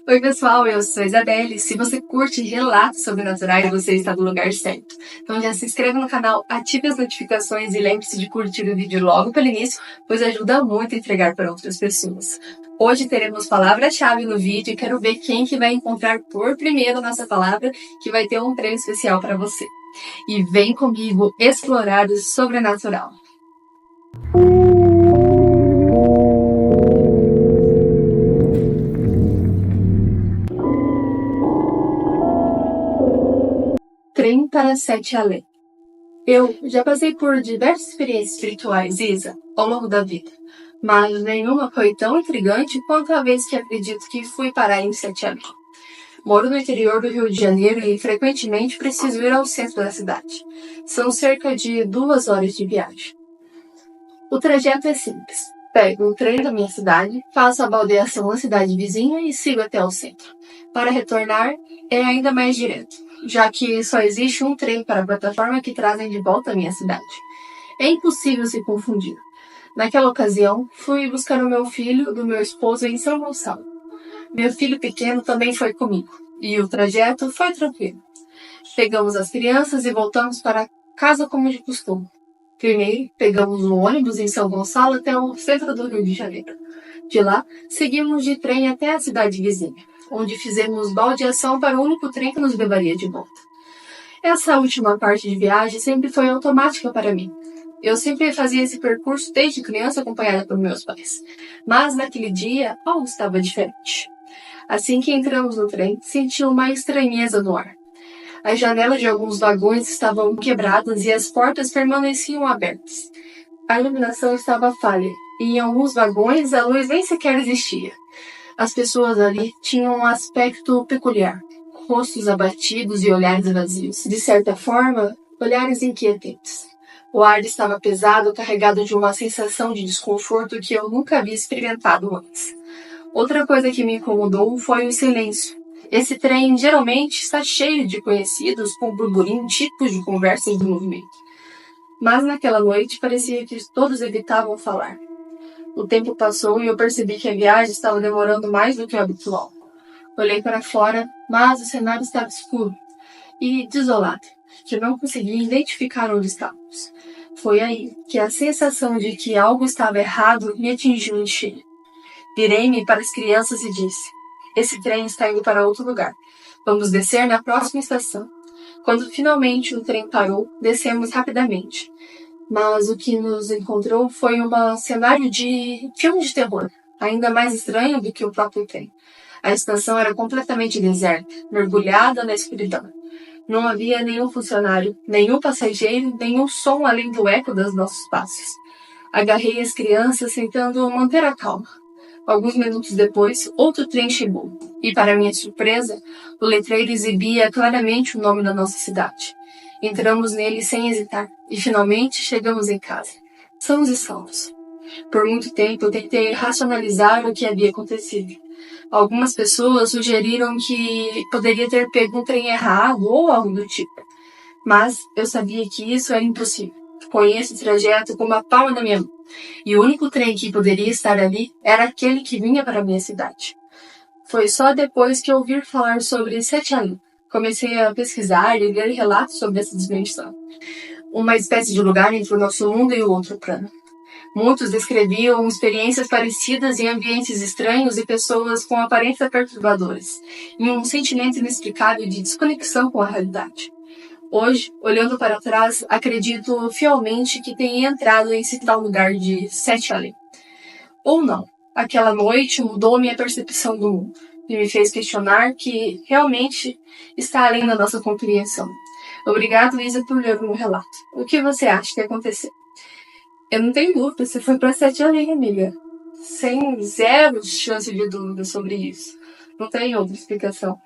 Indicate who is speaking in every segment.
Speaker 1: Oi, pessoal, eu sou a Isabelle. Se você curte relatos sobrenaturais, você está no lugar certo. Então já se inscreva no canal, ative as notificações e lembre-se de curtir o vídeo logo pelo início, pois ajuda muito a entregar para outras pessoas. Hoje teremos palavra-chave no vídeo e quero ver quem que vai encontrar por primeiro nossa palavra, que vai ter um prêmio especial para você. E vem comigo explorar o sobrenatural. Trem para Sete Além. Eu já passei por diversas experiências espirituais, Isa, ao longo da vida, mas nenhuma foi tão intrigante quanto a vez que acredito que fui parar em Sete Além. Moro no interior do Rio de Janeiro e frequentemente preciso ir ao centro da cidade. São cerca de 2 horas de viagem. O trajeto é simples. Pego o trem da minha cidade, faço a baldeação na cidade vizinha e sigo até o centro. Para retornar, é ainda mais direto, já que só existe um trem para a plataforma que trazem de volta à minha cidade. É impossível se confundir. Naquela ocasião, fui buscar o meu filho do meu esposo em São Gonçalo. Meu filho pequeno também foi comigo, e o trajeto foi tranquilo. Pegamos as crianças e voltamos para casa como de costume. Primeiro, pegamos um ônibus em São Gonçalo até o centro do Rio de Janeiro. De lá, seguimos de trem até a cidade vizinha, onde fizemos baldeação para o único trem que nos levaria de volta. Essa última parte de viagem sempre foi automática para mim. Eu sempre fazia esse percurso desde criança acompanhada por meus pais. Mas naquele dia, algo estava diferente. Assim que entramos no trem, senti uma estranheza no ar. As janelas de alguns vagões estavam quebradas e as portas permaneciam abertas. A iluminação estava falha, e em alguns vagões a luz nem sequer existia. As pessoas ali tinham um aspecto peculiar, rostos abatidos e olhares vazios. De certa forma, olhares inquietantes. O ar estava pesado, carregado de uma sensação de desconforto que eu nunca havia experimentado antes. Outra coisa que me incomodou foi o silêncio. Esse trem geralmente está cheio de conhecidos com burburinho típicos de conversas do movimento. Mas naquela noite parecia que todos evitavam falar. O tempo passou e eu percebi que a viagem estava demorando mais do que o habitual. Olhei para fora, mas o cenário estava escuro e desolado, que não conseguia identificar onde estávamos. Foi aí que a sensação de que algo estava errado me atingiu em cheio. Virei-me para as crianças e disse: "Esse trem está indo para outro lugar. Vamos descer na próxima estação." Quando finalmente o trem parou, descemos rapidamente. Mas o que nos encontrou foi um cenário de filme de terror, ainda mais estranho do que o próprio trem. A estação era completamente deserta, mergulhada na escuridão. Não havia nenhum funcionário, nenhum passageiro, nenhum som além do eco dos nossos passos. Agarrei as crianças tentando manter a calma. Alguns minutos depois, outro trem chegou, e para minha surpresa, o letreiro exibia claramente o nome da nossa cidade. Entramos nele sem hesitar, e finalmente chegamos em casa, sãos e salvos. Por muito tempo eu tentei racionalizar o que havia acontecido. Algumas pessoas sugeriram que poderia ter pego um trem errado ou algo do tipo. Mas eu sabia que isso era impossível. Conheço esse trajeto como a palma da minha mão. E o único trem que poderia estar ali era aquele que vinha para a minha cidade. Foi só depois que ouvi falar sobre Sete Além. Comecei a pesquisar e ler relatos sobre essa dimensão. Uma espécie de lugar entre o nosso mundo e o outro plano. Muitos descreviam experiências parecidas em ambientes estranhos e pessoas com aparências perturbadoras, e um sentimento inexplicável de desconexão com a realidade. Hoje, olhando para trás, acredito fielmente que tenha entrado em esse tal lugar de Sete Além. Ou não, aquela noite mudou minha percepção do mundo e me fez questionar que realmente está além da nossa compreensão. Obrigado, Isa, por ler o meu relato. O que você acha que aconteceu? Eu não tenho dúvida, você foi para Sete Além, amiga. Sem zero chance de dúvida sobre isso. Não tem outra explicação.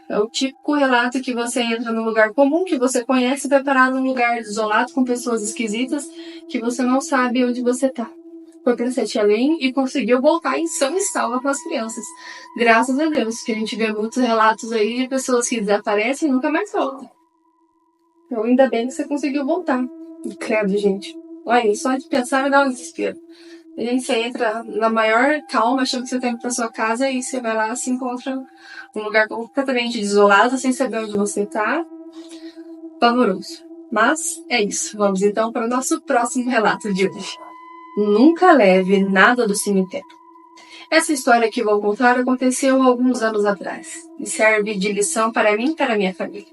Speaker 1: É o típico relato que você entra num lugar comum, que você conhece, e vai parar num lugar isolado com pessoas esquisitas, que você não sabe onde você tá. Foi pra Sete Além e conseguiu voltar em são e salva com as crianças. Graças a Deus, que a gente vê muitos relatos aí de pessoas que desaparecem e nunca mais voltam. Então ainda bem que você conseguiu voltar. E credo, gente. Olha, só de pensar me dá um desespero. A gente você entra na maior calma, achando que você tá indo pra sua casa, e você vai lá e se encontra um lugar completamente desolado, sem saber onde você tá. Pavoroso. Mas é isso. Vamos então para o nosso próximo relato de hoje. Nunca leve nada do cemitério. Essa história que vou contar aconteceu alguns anos atrás e serve de lição para mim e para minha família.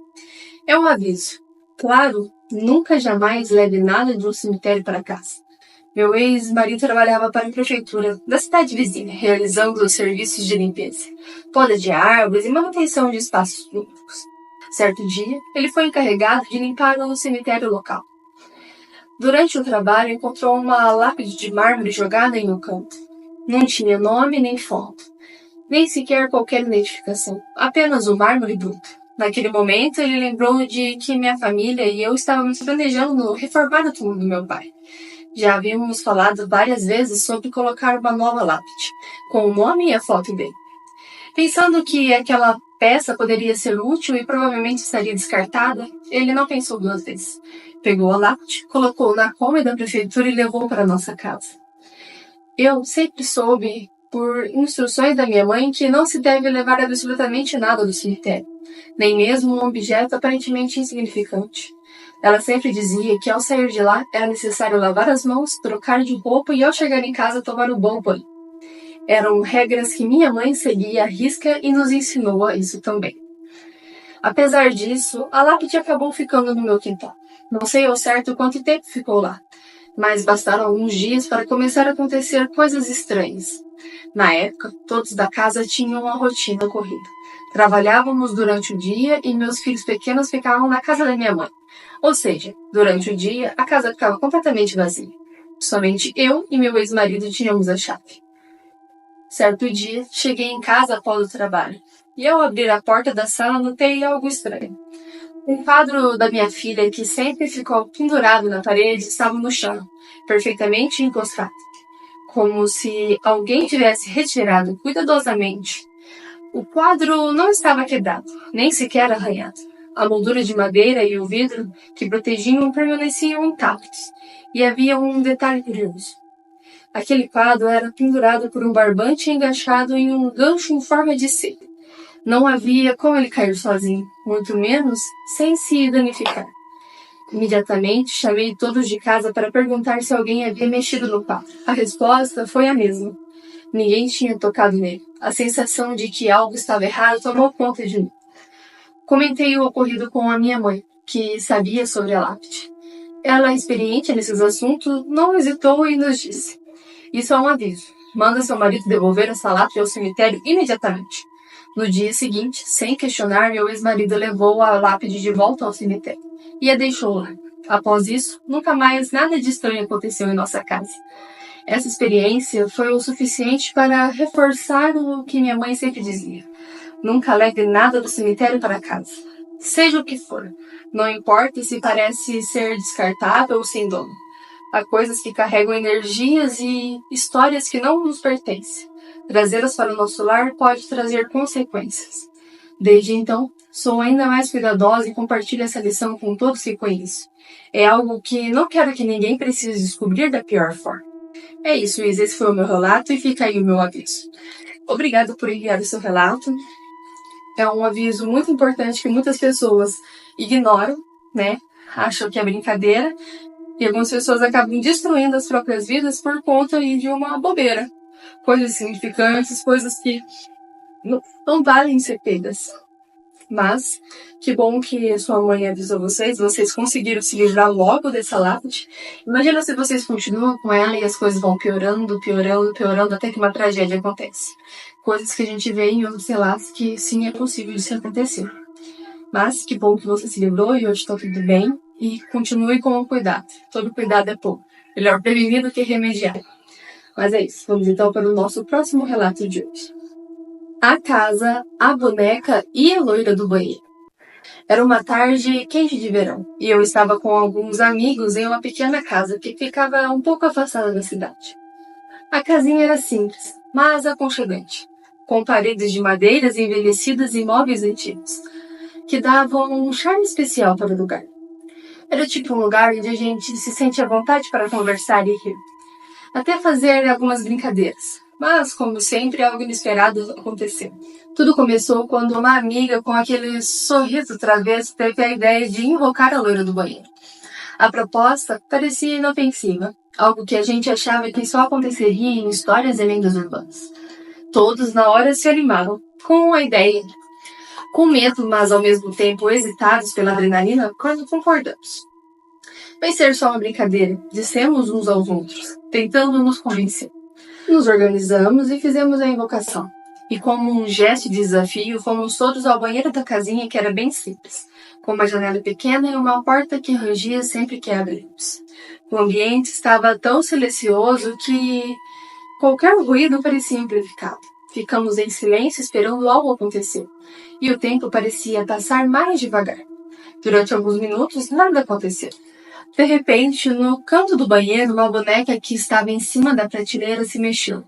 Speaker 1: É um aviso. Claro, nunca jamais leve nada de um cemitério para casa. Meu ex-marido trabalhava para a prefeitura da cidade vizinha, realizando os serviços de limpeza, poda de árvores e manutenção de espaços públicos. Certo dia, ele foi encarregado de limpar o cemitério local. Durante o trabalho, encontrou uma lápide de mármore jogada em um canto. Não tinha nome nem foto, nem sequer qualquer identificação, apenas o mármore bruto. Naquele momento, ele lembrou de que minha família e eu estávamos planejando reformar o túmulo do meu pai. Já havíamos falado várias vezes sobre colocar uma nova lápide, com o nome e a foto dele. Pensando que aquela peça poderia ser útil e provavelmente estaria descartada, ele não pensou duas vezes. Pegou a lápide, colocou na cômoda da prefeitura e levou para nossa casa. Eu sempre soube, por instruções da minha mãe, que não se deve levar absolutamente nada do cemitério, nem mesmo um objeto aparentemente insignificante. Ela sempre dizia que ao sair de lá era necessário lavar as mãos, trocar de roupa e ao chegar em casa tomar um bom banho. Eram regras que minha mãe seguia à risca e nos ensinou a isso também. Apesar disso, a lápide acabou ficando no meu quintal. Não sei ao certo quanto tempo ficou lá, mas bastaram alguns dias para começar a acontecer coisas estranhas. Na época, todos da casa tinham uma rotina corrida. Trabalhávamos durante o dia e meus filhos pequenos ficavam na casa da minha mãe. Ou seja, durante o dia, a casa ficava completamente vazia. Somente eu e meu ex-marido tínhamos a chave. Certo dia, cheguei em casa após o trabalho, e ao abrir a porta da sala notei algo estranho. Um quadro da minha filha, que sempre ficou pendurado na parede, estava no chão, perfeitamente encostado, como se alguém tivesse retirado cuidadosamente. O quadro não estava quebrado, nem sequer arranhado. A moldura de madeira e o vidro que protegiam permaneciam intactos, e havia um detalhe curioso. Aquele quadro era pendurado por um barbante enganchado em um gancho em forma de C. Não havia como ele cair sozinho, muito menos sem se danificar. Imediatamente chamei todos de casa para perguntar se alguém havia mexido no quadro. A resposta foi a mesma. Ninguém tinha tocado nele. A sensação de que algo estava errado tomou conta de mim. Comentei o ocorrido com a minha mãe, que sabia sobre a lápide. Ela, experiente nesses assuntos, não hesitou e nos disse: "Isso é um aviso. Manda seu marido devolver essa lápide ao cemitério imediatamente." No dia seguinte, sem questionar, meu ex-marido levou a lápide de volta ao cemitério e a deixou lá. Após isso, nunca mais nada de estranho aconteceu em nossa casa. Essa experiência foi o suficiente para reforçar o que minha mãe sempre dizia: nunca leve nada do cemitério para casa. Seja o que for, não importa se parece ser descartável ou sem dono. Há coisas que carregam energias e histórias que não nos pertencem. Trazê-las para o nosso lar pode trazer consequências. Desde então, sou ainda mais cuidadosa e compartilho essa lição com todos que conheço. É algo que não quero que ninguém precise descobrir da pior forma. É isso, Isa. Esse foi o meu relato e fica aí o meu aviso. Obrigado por enviar o seu relato. É um aviso muito importante que muitas pessoas ignoram, né? Acham que é brincadeira. E algumas pessoas acabam destruindo as próprias vidas por conta de uma bobeira. Coisas insignificantes, coisas que não valem ser pegas. Mas, que bom que sua mãe avisou vocês conseguiram se livrar logo dessa lápide. Imagina se vocês continuam com ela e as coisas vão piorando, piorando, piorando, até que uma tragédia acontece. Coisas que a gente vê em outros relatos que sim, é possível isso acontecer. Mas, que bom que você se livrou e hoje está tudo bem. E continue com o cuidado. Todo cuidado é pouco. Melhor prevenir do que remediar. Mas é isso. Vamos então para o nosso próximo relato de hoje. A casa, a boneca e a loira do banheiro. Era uma tarde quente de verão, e eu estava com alguns amigos em uma pequena casa que ficava um pouco afastada da cidade. A casinha era simples, mas aconchegante, com paredes de madeiras envelhecidas e móveis antigos, que davam um charme especial para o lugar. Era tipo um lugar onde a gente se sente à vontade para conversar e rir. até fazer algumas brincadeiras. Mas, como sempre, algo inesperado aconteceu. Tudo começou quando uma amiga, com aquele sorriso travesso, teve a ideia de invocar a loira do banheiro. A proposta parecia inofensiva, algo que a gente achava que só aconteceria em histórias e lendas urbanas. Todos na hora se animaram com a ideia, com medo, mas ao mesmo tempo hesitados pela adrenalina, quando concordamos. Vai ser só uma brincadeira, dissemos uns aos outros, tentando nos convencer. Nos organizamos e fizemos a invocação. E como um gesto de desafio, fomos todos ao banheiro da casinha, que era bem simples, com uma janela pequena e uma porta que rangia sempre que abrimos. O ambiente estava tão silencioso que qualquer ruído parecia amplificado. Ficamos em silêncio esperando algo acontecer, e o tempo parecia passar mais devagar. Durante alguns minutos, nada aconteceu. De repente, no canto do banheiro, uma boneca que estava em cima da prateleira se mexeu,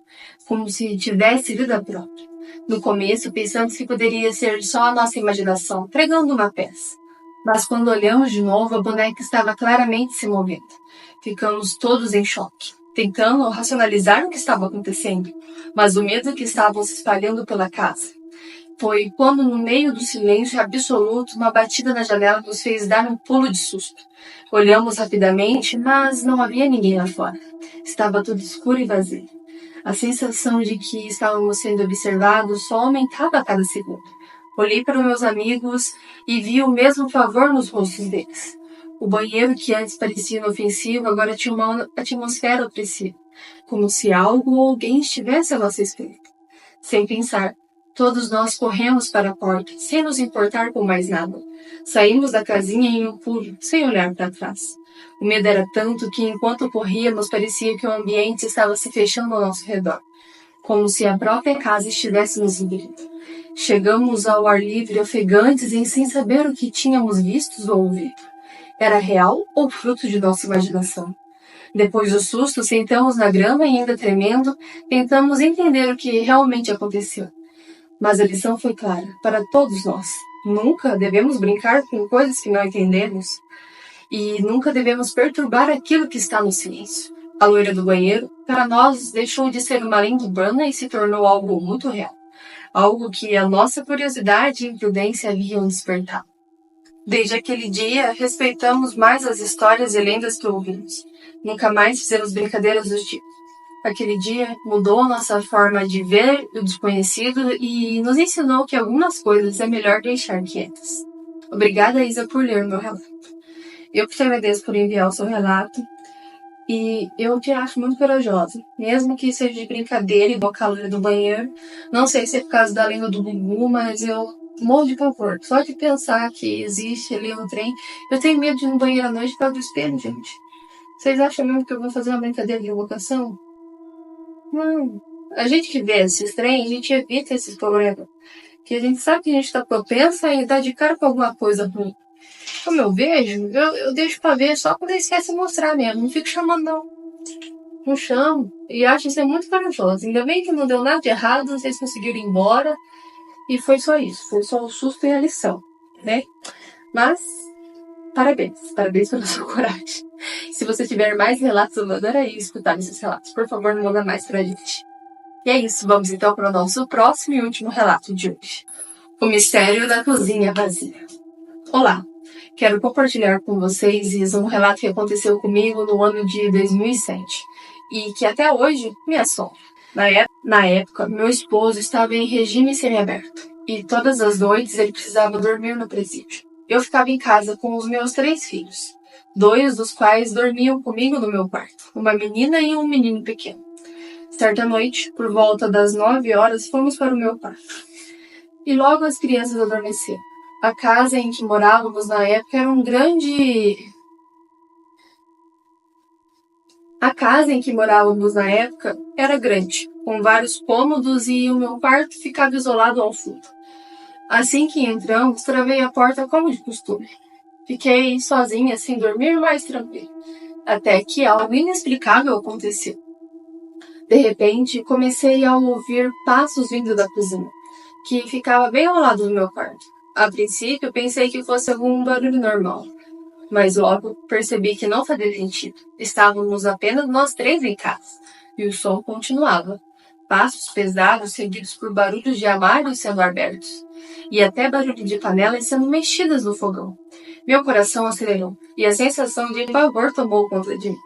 Speaker 1: como se tivesse vida própria. No começo, pensamos que poderia ser só a nossa imaginação, pregando uma peça. Mas quando olhamos de novo, a boneca estava claramente se movendo. Ficamos todos em choque, tentando racionalizar o que estava acontecendo, mas o medo que estava se espalhando pela casa. Foi quando, no meio do silêncio absoluto, uma batida na janela nos fez dar um pulo de susto. Olhamos rapidamente, mas não havia ninguém lá fora. Estava tudo escuro e vazio. A sensação de que estávamos sendo observados só aumentava a cada segundo. Olhei para os meus amigos e vi o mesmo pavor nos rostos deles. O banheiro, que antes parecia inofensivo, agora tinha uma atmosfera opressiva, como se algo ou alguém estivesse à nossa espera. Sem pensar, todos nós corremos para a porta, sem nos importar com mais nada. Saímos da casinha em um pulo, sem olhar para trás. O medo era tanto que, enquanto corríamos, parecia que o ambiente estava se fechando ao nosso redor, como se a própria casa estivesse nos engolindo. Chegamos ao ar livre, ofegantes e sem saber o que tínhamos visto ou ouvido. Era real ou fruto de nossa imaginação? Depois do susto, sentamos na grama e, ainda tremendo, tentamos entender o que realmente aconteceu. Mas a lição foi clara, para todos nós. Nunca devemos brincar com coisas que não entendemos. E nunca devemos perturbar aquilo que está no silêncio. A loira do banheiro, para nós, deixou de ser uma lenda urbana e se tornou algo muito real. Algo que a nossa curiosidade e imprudência haviam despertado. Desde aquele dia, respeitamos mais as histórias e lendas que ouvimos. Nunca mais fizemos brincadeiras do tipo. Aquele dia mudou nossa forma de ver o desconhecido e nos ensinou que algumas coisas é melhor deixar quietas. Obrigada, Isa, por ler o meu relato. Eu que te agradeço por enviar o seu relato e eu te acho muito corajosa. Mesmo que seja de brincadeira e boca do banheiro, não sei se é por causa da lenda do Gugu, mas eu morro de conforto. Só de pensar que existe ali um trem. Eu tenho medo de ir no banheiro à noite por causa do espelho, gente. Vocês acham mesmo que eu vou fazer uma brincadeira de invocação? Não. A gente que vê esses trem, a gente evita esses problemas. Que a gente sabe que a gente tá propensa a dar de cara com alguma coisa ruim. Como eu vejo, eu deixo pra ver só quando eles querem se mostrar mesmo. Não fico chamando, não. Não chamo. E acho isso muito corajoso. Ainda bem que não deu nada de errado, vocês conseguiram ir embora. E foi só isso. Foi só o susto e a lição, né? Mas, parabéns. Parabéns pela sua coragem. Se você tiver mais relatos, eu adoraria escutar esses relatos. Por favor, não manda mais pra gente. E é isso. Vamos então para o nosso próximo e último relato de hoje. O mistério da cozinha vazia. Olá. Quero compartilhar com vocês um relato que aconteceu comigo no ano de 2007 e que até hoje me assombra. Na época, meu esposo estava em regime semiaberto e todas as noites ele precisava dormir no presídio. Eu ficava em casa com os meus 3 filhos, 2 dos quais dormiam comigo no meu quarto, uma menina e um menino pequeno. Certa noite, por volta das 9 horas, fomos para o meu quarto e logo as crianças adormeceram. A casa em que morávamos na época era era grande, com vários cômodos e o meu quarto ficava isolado ao fundo. Assim que entramos, travei a porta como de costume. Fiquei sozinha, sem dormir, mais tranquila. Até que algo inexplicável aconteceu. De repente, comecei a ouvir passos vindo da cozinha, que ficava bem ao lado do meu quarto. A princípio, pensei que fosse algum barulho normal. Mas logo percebi que não fazia sentido. Estávamos apenas nós três em casa. E o som continuava. Passos pesados seguidos por barulhos de armários sendo abertos. E até barulho de panelas sendo mexidas no fogão. Meu coração acelerou. E a sensação de pavor tomou conta de mim.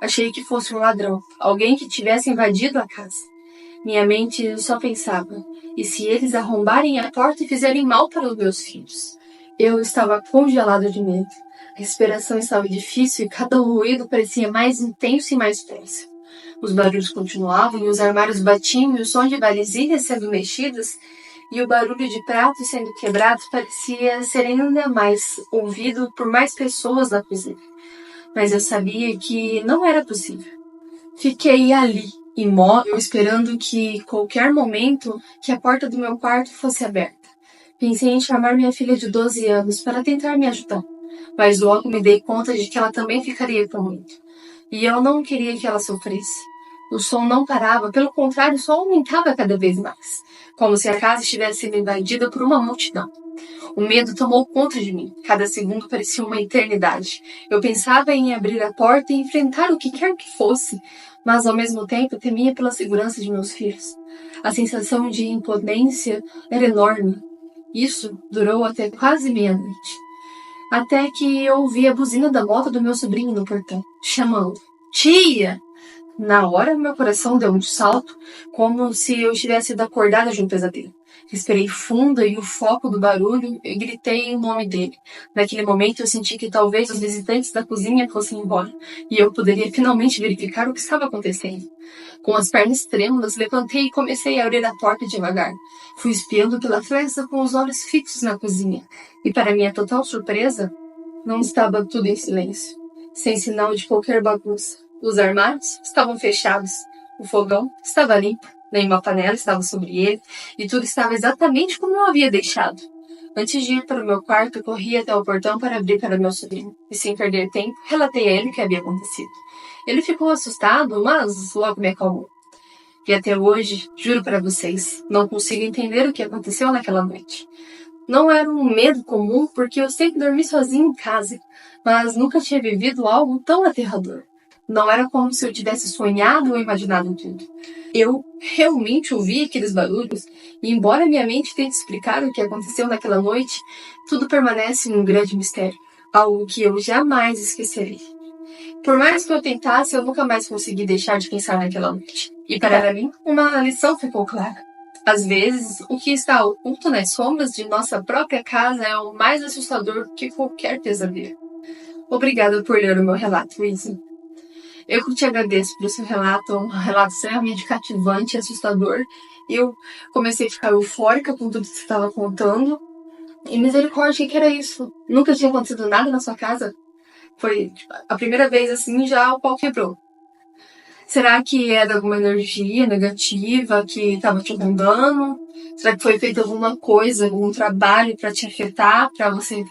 Speaker 1: Achei que fosse um ladrão. Alguém que tivesse invadido a casa. Minha mente só pensava. E se eles arrombarem a porta e fizerem mal para os meus filhos? Eu estava congelado de medo. A respiração estava difícil e cada ruído parecia mais intenso e mais próximo. Os barulhos continuavam e os armários batiam e o som de vasilhas sendo mexidas e o barulho de pratos sendo quebrados parecia ser ainda mais ouvido por mais pessoas na cozinha. Mas eu sabia que não era possível. Fiquei ali, imóvel, esperando que, qualquer momento, que a porta do meu quarto fosse aberta. Pensei em chamar minha filha de 12 anos para tentar me ajudar, mas logo me dei conta de que ela também ficaria com medo. E eu não queria que ela sofresse. O som não parava, pelo contrário, só aumentava cada vez mais, como se a casa estivesse sendo invadida por uma multidão. O medo tomou conta de mim. Cada segundo parecia uma eternidade. Eu pensava em abrir a porta e enfrentar o que quer que fosse, mas ao mesmo tempo temia pela segurança de meus filhos. A sensação de impotência era enorme. Isso durou até quase meia-noite. Até que eu ouvi a buzina da moto do meu sobrinho no portão, chamando: "Tia!" Na hora, meu coração deu um salto, como se eu tivesse sido acordada de um pesadelo. Respirei fundo e o foco do barulho, eu gritei o nome dele. Naquele momento, eu senti que talvez os visitantes da cozinha fossem embora, e eu poderia finalmente verificar o que estava acontecendo. Com as pernas trêmulas, levantei e comecei a abrir a porta devagar. Fui espiando pela fresta com os olhos fixos na cozinha, e para minha total surpresa, não estava tudo em silêncio, sem sinal de qualquer bagunça. Os armários estavam fechados, o fogão estava limpo, nenhuma panela estava sobre ele, e tudo estava exatamente como eu havia deixado. Antes de ir para o meu quarto, corri até o portão para abrir para meu sobrinho, e sem perder tempo, relatei a ele o que havia acontecido. Ele ficou assustado, mas logo me acalmou. E até hoje, juro para vocês, não consigo entender o que aconteceu naquela noite. Não era um medo comum, porque eu sempre dormi sozinho em casa, mas nunca tinha vivido algo tão aterrador. Não era como se eu tivesse sonhado ou imaginado tudo. Eu realmente ouvi aqueles barulhos, e embora minha mente tente explicar o que aconteceu naquela noite, tudo permanece um grande mistério, algo que eu jamais esquecerei. Por mais que eu tentasse, eu nunca mais consegui deixar de pensar naquela noite. E para mim, uma lição ficou clara. Às vezes, o que está oculto nas sombras de nossa própria casa é o mais assustador que qualquer pesadelo. Obrigada por ler o meu relato, Izzy. Eu que te agradeço pelo seu relato, um relato extremamente cativante e assustador. Eu comecei a ficar eufórica com tudo que você estava contando. E misericórdia, o que era isso? Nunca tinha acontecido nada na sua casa? Foi a primeira vez assim, já o pau quebrou. Será que era alguma energia negativa que estava te rondando? Será que foi feita alguma coisa, algum trabalho para te afetar, para você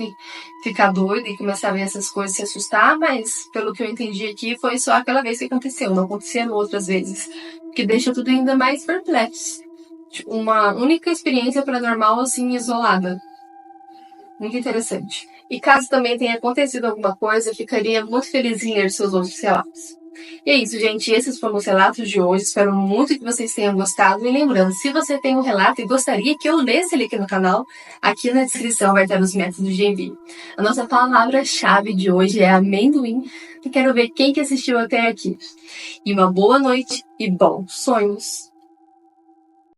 Speaker 1: ficar doida e começar a ver essas coisas e se assustar? Mas, pelo que eu entendi aqui, foi só aquela vez que aconteceu, não aconteceram outras vezes. Que deixa tudo ainda mais perplexo. Uma única experiência paranormal assim, isolada. Muito interessante. E caso também tenha acontecido alguma coisa, eu ficaria muito feliz em ler seus outros relatos. E é isso, gente. Esses foram os relatos de hoje. Espero muito que vocês tenham gostado. E lembrando, se você tem um relato e gostaria que eu lesse ele aqui no canal, aqui na descrição vai estar os métodos de envio. A nossa palavra-chave de hoje é amendoim. E quero ver quem que assistiu até aqui. E uma boa noite e bons sonhos!